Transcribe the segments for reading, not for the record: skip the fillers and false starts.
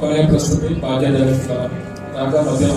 ಕೊನೆಯ ಪ್ರಸ್ತುತಿ ಬಾಲ್ಯದ ರಾಗ ಮಧ್ಯಮ.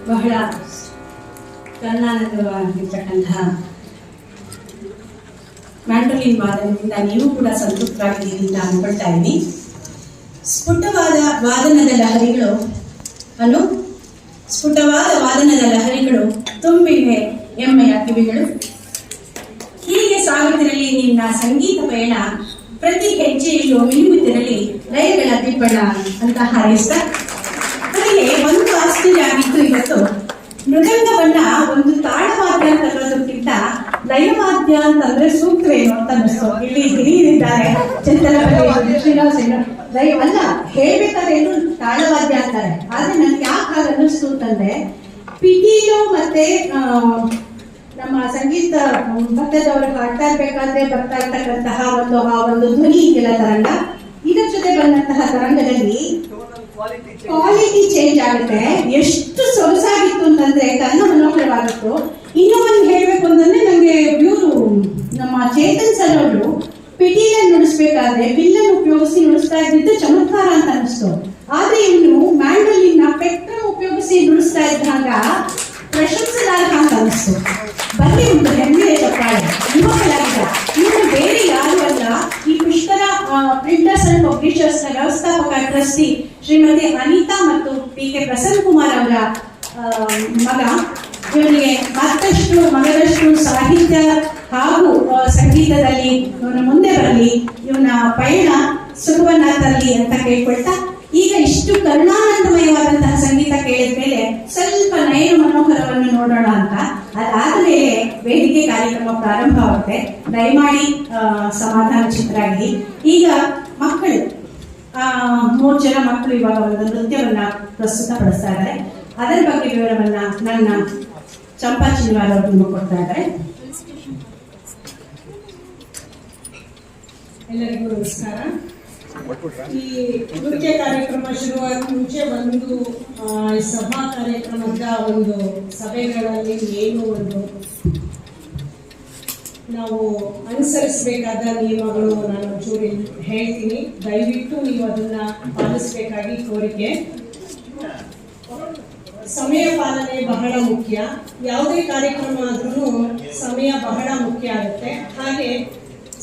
ಬಹಳ ಕರ್ನಾಟಕವಾಗಿರ್ತಕ್ಕಂತಹ ಮ್ಯಾಂಡೋಲಿನ್ ವಾದನದಿಂದ ನೀವು ಕೂಡ ಸಂತೃಪ್ತರಾಗಿದ್ದೀರಿ ಅಂತ ಅನ್ಕೊಳ್ತಾ ಇದ್ದೀನಿ. ಸ್ಫುಟವಾದ ವಾದನದ ಲಹರಿಗಳು ತುಂಬಿವೆ ಎಮ್ಮೆಯ ಕಿವಿಗಳು. ಹೀಗೆ ಸಾಗುತ್ತಿರಲಿ ನಿನ್ನ ಸಂಗೀತ ಪಯಣ, ಪ್ರತಿ ಹೆಜ್ಜೆಯಲ್ಲೂ ಮಿನುಗುತ್ತಿರಲಿ ಲಯಗಳ ದಿಬ್ಬಣ ಅಂತ ಹಾರೈಸ್ತಾ, ನನಗೆ ಒಂದು ಆಶ್ಚರ್ಯ ಆಗಿತ್ತು. ಇವತ್ತು ಮೃದಂಗವನ್ನ ಒಂದು ತಾಳವಾದ್ಯ ಅಂತ ಅನ್ನೋದಕ್ಕಿಂತ ಲಯವಾದ್ಯ ಅಂತಂದ್ರೆ ಸೂಕ್ತವೇನು ಅಂತ ಅನಿಸ್ತು. ಇಲ್ಲಿ ಹಿರಿಯರಿದ್ದಾರೆ, ಚಿಂತನಪಲ್ಲಿ ಶ್ರೀನಿವಾಸ ಲಯವಲ್ಲ ಹೇಳ್ಬೇಕಾದ್ರೆ ಏನು ತಾಳವಾದ್ಯ ಅಂತಾರೆ. ಆದ್ರೆ ನನ್ಗೆ ಯಾಕೆ ಹಾಗೆ ಅನ್ನಿಸ್ತು ಅಂತಂದ್ರೆ, ಪಿಟೀಲು ಮತ್ತೆ ನಮ್ಮ ಸಂಗೀತ ಭತ್ತದವರು ಹಾಡ್ತಾ ಇರ್ಬೇಕಾದ್ರೆ ಬರ್ತಾ ಇರ್ತಕ್ಕಂತಹ ಒಂದು ಧ್ವನಿ ಇದೆಯಲ್ಲ ತರಂಗ, ಇದರ ಜೊತೆ ಬಂದಂತಹ ತರಂಗದಲ್ಲಿ ಕ್ವಾಲಿಟಿ ಚೇಂಜ್ ಆಗುತ್ತೆ. ಎಷ್ಟು ಸೊಗಸಾಗಿತ್ತು ಅಂತಂದ್ರೆ ಕಣ್ಣು ಮನೋಹರವಾಗಿತ್ತು. ಇನ್ನೂ ಒಂದು ಹೇಳ್ಬೇಕು ಅಂತಂದ್ರೆ, ನಂಗೆ ಇವರು ನಮ್ಮ ಚೇತನ್ ಸರ್ ಅವರು ಪಿಟೀಲನ್ನು ನುಡಿಸ್ಬೇಕಾದ್ರೆ ಬಿಲ್ಲನ್ನು ಉಪಯೋಗಿಸಿ ನುಡಿಸ್ತಾ ಇದ್ದಿದ್ದು ಚಮತ್ಕಾರ ಅಂತ ಅನಿಸ್ತು. ಆದ್ರೆ ಇವನು ಮ್ಯಾಂಡೋಲಿನ್ ಪೆಕ್ಟ್ರಮ್ ಉಪಯೋಗಿಸಿ ನುಡಿಸ್ತಾ ಇದ್ದಾಗ ಪ್ರಶಂಸಲಾರ್ಹ ಅಂತ ಅನಿಸ್ತು. ಬನ್ನಿ ಒಂದು ಹೆಮ್ಮೆಯ ಚಪ್ಪಾಳೆ ಯುವಕರಾಗಿದ್ದ. ಇವರು ಬೇರೆ ಯಾರು ಅಲ್ಲ, ಈ ಪುಷ್ಕರ ಪ್ರಿಂಟರ್ಸ್ ಅಂಡ್ ಪಬ್ಲಿಷರ್ಸ್ ನ ವ್ಯವಸ್ಥಾಪಕ ಟ್ರಸ್ಟಿ ಶ್ರೀಮತಿ ಅನಿತಾ ಮತ್ತು PK ಪ್ರಸನ್ನ ಕುಮಾರ್ ಅವರ ಮಗ. ಇವನಿಗೆ ಮಗದಷ್ಟು ಸಾಹಿತ್ಯ ಹಾಗೂ ಸಂಗೀತದಲ್ಲಿ ಇವನ ಮುಂದೆ ಬರಲಿ, ಇವನ ಪಯಣ ಸುಖವನ್ನ ತರಲಿ ಅಂತ ಕೇಳ್ಕೊಳ್ತಾ, ಈಗ ಇಷ್ಟ ಇಷ್ಟು ಕರುಣಾನಂದಮಯವಾದಂತಹ ಸಂಗೀತ ಕೇಳಿದ ಮೇಲೆ ಸ್ವಲ್ಪ ನಯನ ಮನೋಹರವನ್ನು ನೋಡೋಣ ಅಂತ. ಅದಾದ ಮೇಲೆ ವೇದಿಕೆ ಕಾರ್ಯಕ್ರಮ ಪ್ರಾರಂಭವಾಗುತ್ತೆ. ದಯಮಾಡಿ ಸಮಾಧಾನ ಚಿತ್ತರಾಗಿ. ಈಗ ಮಕ್ಕಳು 3 ಜನ ಮಕ್ಕಳು ಇವಾಗ ಒಂದು ನೃತ್ಯವನ್ನ ಪ್ರಸ್ತುತಪಡಿಸ್ತಾ ಇದ್ದಾರೆ. ಅದರ ಬಗ್ಗೆ ವಿವರವನ್ನ ನನ್ನ ಚಂಪಾ ಚಿನ್ವಾರ್ ಅವರು ನಿಮಗೆ ಕೊಡ್ತಾ ಇದ್ದಾರೆ. ಎಲ್ಲರಿಗೂ ನಮಸ್ಕಾರ. ಈ ನೃತ್ಯ ಕಾರ್ಯಕ್ರಮ ಶುರುವಾದ ಮುಂಚೆ ಒಂದು ಸಭಾ ಕಾರ್ಯಕ್ರಮದ ಒಂದು ಸಭೆಗಳಲ್ಲಿ ಏನು ಒಂದು ನಾವು ಅನುಸರಿಸಬೇಕಾದ ನಿಯಮಗಳು ನಾನು ಒಂಚೂರು ಹೇಳ್ತೀನಿ. ದಯವಿಟ್ಟು ನೀವು ಅದನ್ನ ಪಾಲಿಸಬೇಕಾಗಿ ಕೋರಿಕೆ. ಸಮಯ ಪಾಲನೆ ಬಹಳ ಮುಖ್ಯ. ಯಾವುದೇ ಕಾರ್ಯಕ್ರಮ ಆದ್ರೂ ಸಮಯ ಬಹಳ ಮುಖ್ಯ ಆಗುತ್ತೆ. ಹಾಗೆ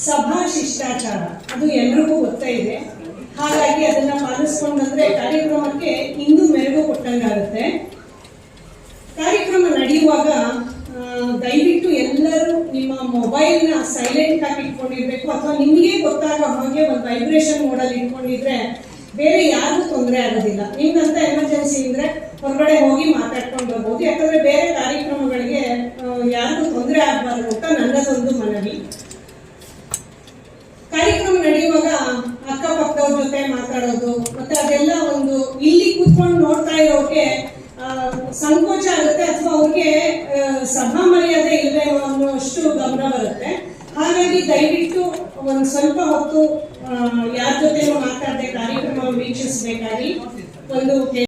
ಸಭಾ ಶಿಷ್ಟಾಚಾರ ಅದು ಎಲ್ರಿಗೂ ಗೊತ್ತಿದೆ. ಹಾಗಾಗಿ ಅದನ್ನ ಪಾಲಿಸ್ಕೊಂಡ್ಬಂದ್ರೆ ಕಾರ್ಯಕ್ರಮಕ್ಕೆ ಇನ್ನೂ ಮೆರುಗು ಕೊಟ್ಟಂಗಾಗುತ್ತೆ. ಕಾರ್ಯಕ್ರಮ ನಡೆಯುವಾಗ ದಯವಿಟ್ಟು ಎಲ್ಲರೂ ನಿಮ್ಮ ಮೊಬೈಲ್ನ ಸೈಲೆಂಟ್ ಆಗಿ ಇಟ್ಕೊಂಡಿರ್ಬೇಕು, ಅಥವಾ ನಿಮಗೆ ಗೊತ್ತಾಗೋ ಹಾಗೆ ಒಂದು ವೈಬ್ರೇಷನ್ ಮೋಡಲ್ಲಿ ಇಟ್ಕೊಂಡಿದ್ರೆ ಬೇರೆ ಯಾರಿಗೂ ತೊಂದರೆ ಆಗೋದಿಲ್ಲ. ನಿಮ್ಗಂತ ಎಮರ್ಜೆನ್ಸಿ ಇದ್ರೆ ಹೊರಗಡೆ ಹೋಗಿ ಮಾತಾಡ್ಕೊಂಡು ಬರ್ಬೋದು. ಯಾಕಂದ್ರೆ ಬೇರೆ ಕಾರ್ಯಕ್ರಮಗಳಿಗೆ ಯಾರಿಗೂ ತೊಂದರೆ ಆಗಬಾರ್ದು ಅಂತ ನನ್ನದೊಂದು ಮನವಿ. ಕಾರ್ಯಕ್ರಮ ನಡೆಯುವಾಗ ಅಕ್ಕಪಕ್ಕದವ್ರ ಜೊತೆ ಮಾತಾಡೋದು ಮತ್ತೆ ಅದೆಲ್ಲ ಒಂದು ಇಲ್ಲಿ ಕೂತ್ಕೊಂಡು ನೋಡ್ತಾ ಇರೋಕೆ ಸಂಕೋಚ ಆಗುತ್ತೆ, ಅಥವಾ ಅವ್ರಿಗೆ ಸಭಾ ಮರ್ಯಾದೆ ಇಲ್ಲದೆ ಅನ್ನೋಷ್ಟು ಗಮನ ಬರುತ್ತೆ. ಹಾಗಾಗಿ ದಯವಿಟ್ಟು ಒಂದು ಸ್ವಲ್ಪ ಹೊತ್ತು ಯಾರ ಜೊತೆನೂ ಮಾತಾಡದೆ ಕಾರ್ಯಕ್ರಮ ವೀಕ್ಷಿಸಬೇಕಾಗಿ ಒಂದು